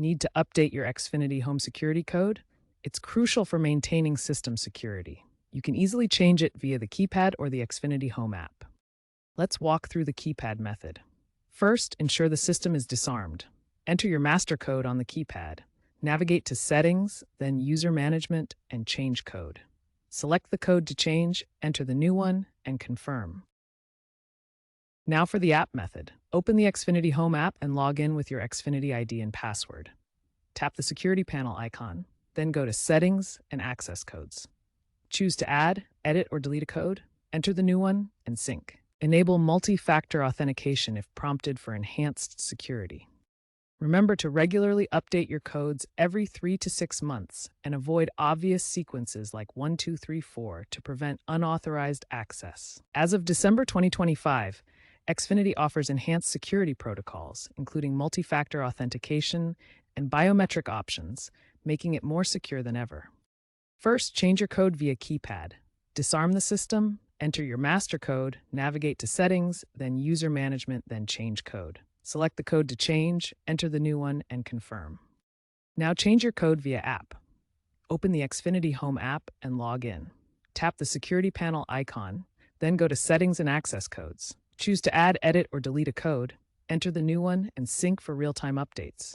Need to update your Xfinity Home Security code? It's crucial for maintaining system security. You can easily change it via the Keypad or the Xfinity Home app. Let's walk through the Keypad method. First, ensure the system is disarmed. Enter your master code on the keypad. Navigate to Settings, then User Management, and Change Code. Select the code to change, enter the new one, and confirm. Now for the app method. Open the Xfinity Home app and log in with your Xfinity ID and password. Tap the security panel icon, then go to Settings and Access Codes. Choose to add, edit, or delete a code, enter the new one, and sync. Enable multi-factor authentication if prompted for enhanced security. Remember to regularly update your codes every 3 to 6 months and avoid obvious sequences like 1, 2, 3, 4 to prevent unauthorized access. As of December 2025, Xfinity offers enhanced security protocols, including multi-factor authentication and biometric options, making it more secure than ever. First, change your code via Keypad. Disarm the system, enter your master code, navigate to Settings, then User Management, then Change Code. Select the code to change, enter the new one, and confirm. Now change your code via app. Open the Xfinity Home app and log in. Tap the security panel icon, then go to Settings and Access Codes. Choose to add, edit, or delete a code, enter the new one, and sync for real-time updates.